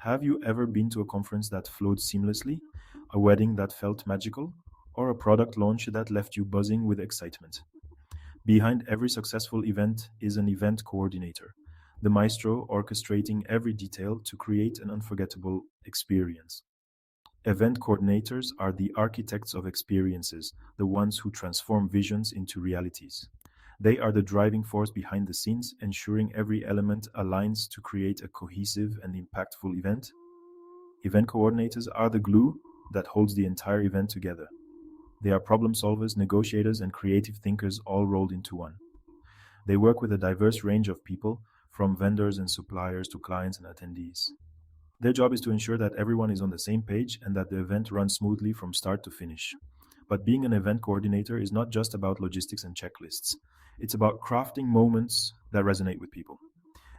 Have you ever been to a conference that flowed seamlessly, a wedding that felt magical, or a product launch that left you buzzing with excitement? Behind every successful event is an event coordinator, the maestro orchestrating every detail to create an unforgettable experience. Event coordinators are the architects of experiences, the ones who transform visions into realities. They are the driving force behind the scenes, ensuring every element aligns to create a cohesive and impactful event. Event coordinators are the glue that holds the entire event together. They are problem solvers, negotiators, and creative thinkers all rolled into one. They work with a diverse range of people, from vendors and suppliers to clients and attendees. Their job is to ensure that everyone is on the same page and that the event runs smoothly from start to finish. But being an event coordinator is not just about logistics and checklists. It's about crafting moments that resonate with people.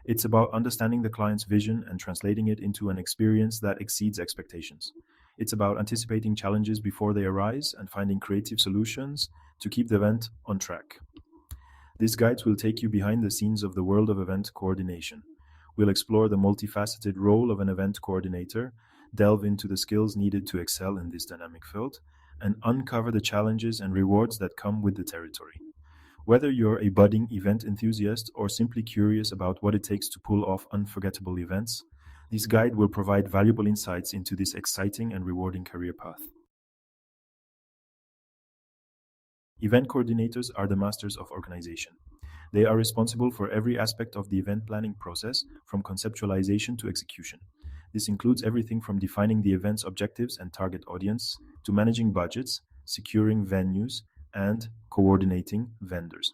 It's about understanding the client's vision and translating it into an experience that exceeds expectations. It's about anticipating challenges before they arise and finding creative solutions to keep the event on track. These guides will take you behind the scenes of the world of event coordination. We'll explore the multifaceted role of an event coordinator, delve into the skills needed to excel in this dynamic field, and uncover the challenges and rewards that come with the territory. Whether you're a budding event enthusiast or simply curious about what it takes to pull off unforgettable events, this guide will provide valuable insights into this exciting and rewarding career path. Event coordinators are the masters of organization. They are responsible for every aspect of the event planning process, from conceptualization to execution. This includes everything from defining the event's objectives and target audience to managing budgets, securing venues, and coordinating vendors.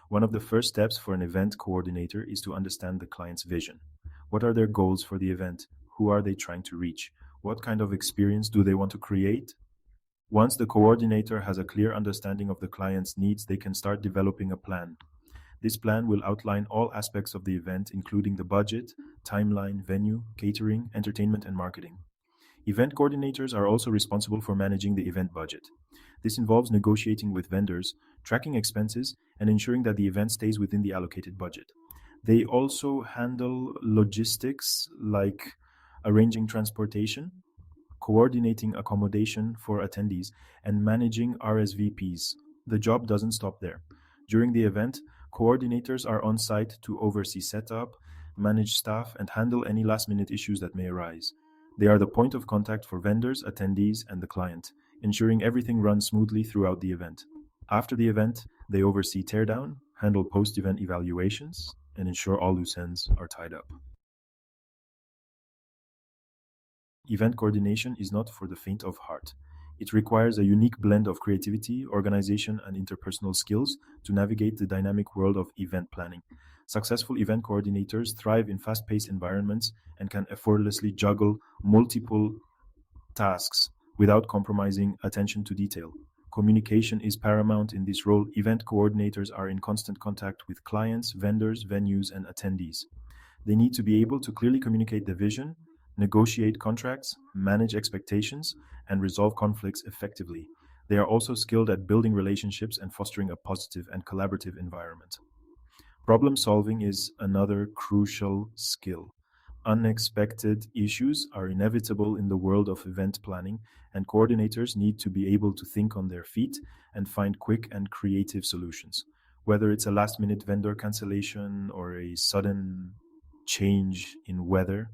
One of the first steps for an event coordinator is to understand the client's vision. What are their goals for the event? Who are they trying to reach? What kind of experience do they want to create? Once the coordinator has a clear understanding of the client's needs, they can start developing a plan. This plan will outline all aspects of the event, including the budget, timeline, venue, catering, entertainment, and marketing. Event coordinators are also responsible for managing the event budget. This involves negotiating with vendors, tracking expenses, and ensuring that the event stays within the allocated budget. They also handle logistics like arranging transportation, coordinating accommodation for attendees, and managing RSVPs. The job doesn't stop there. During the event, coordinators are on site to oversee setup, manage staff, and handle any last-minute issues that may arise. They are the point of contact for vendors, attendees, and the client, ensuring everything runs smoothly throughout the event. After the event, they oversee teardown, handle post-event evaluations, and ensure all loose ends are tied up. Event coordination is not for the faint of heart. It requires a unique blend of creativity, organization, and interpersonal skills to navigate the dynamic world of event planning. Successful event coordinators thrive in fast-paced environments and can effortlessly juggle multiple tasks without compromising attention to detail. Communication is paramount in this role. Event coordinators are in constant contact with clients, vendors, venues, and attendees. They need to be able to clearly communicate the vision, negotiate contracts, manage expectations, and resolve conflicts effectively. They are also skilled at building relationships and fostering a positive and collaborative environment. Problem solving is another crucial skill. Unexpected issues are inevitable in the world of event planning, and coordinators need to be able to think on their feet and find quick and creative solutions. Whether it's a last-minute vendor cancellation or a sudden change in weather,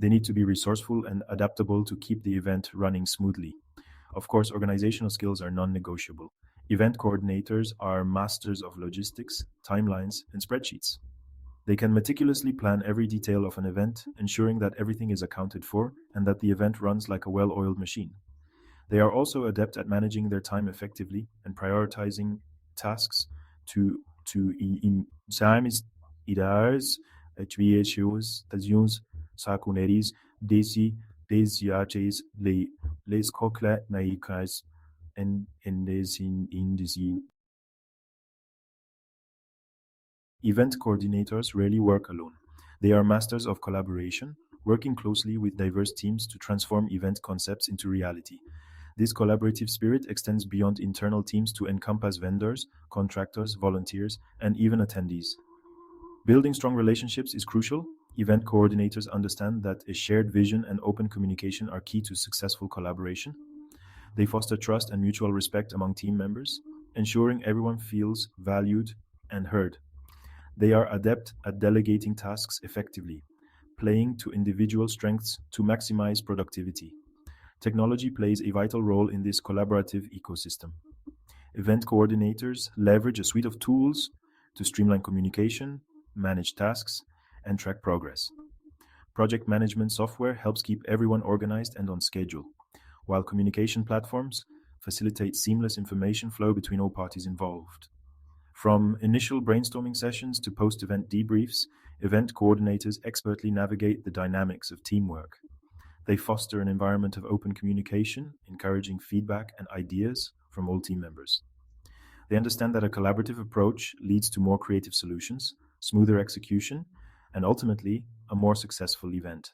they need to be resourceful and adaptable to keep the event running smoothly. Of course, organizational skills are non-negotiable. Event coordinators are masters of logistics, timelines, and spreadsheets. They can meticulously plan every detail of an event, ensuring that everything is accounted for and that the event runs like a well-oiled machine. They are also adept at managing their time effectively and prioritizing tasks to times ideas, atributions, sacuneris, desi, desiates, les cocle naicas, and indesin. Event coordinators rarely work alone. They are masters of collaboration, working closely with diverse teams to transform event concepts into reality. This collaborative spirit extends beyond internal teams to encompass vendors, contractors, volunteers, and even attendees. Building strong relationships is crucial. Event coordinators understand that a shared vision and open communication are key to successful collaboration. They foster trust and mutual respect among team members, ensuring everyone feels valued and heard. They are adept at delegating tasks effectively, playing to individual strengths to maximize productivity. Technology plays a vital role in this collaborative ecosystem. Event coordinators leverage a suite of tools to streamline communication, manage tasks, and track progress. Project management software helps keep everyone organized and on schedule, while communication platforms facilitate seamless information flow between all parties involved. From initial brainstorming sessions to post event debriefs, event coordinators expertly navigate the dynamics of teamwork. They foster an environment of open communication, encouraging feedback and ideas from all team members. They understand that a collaborative approach leads to more creative solutions, smoother execution, and ultimately a more successful event.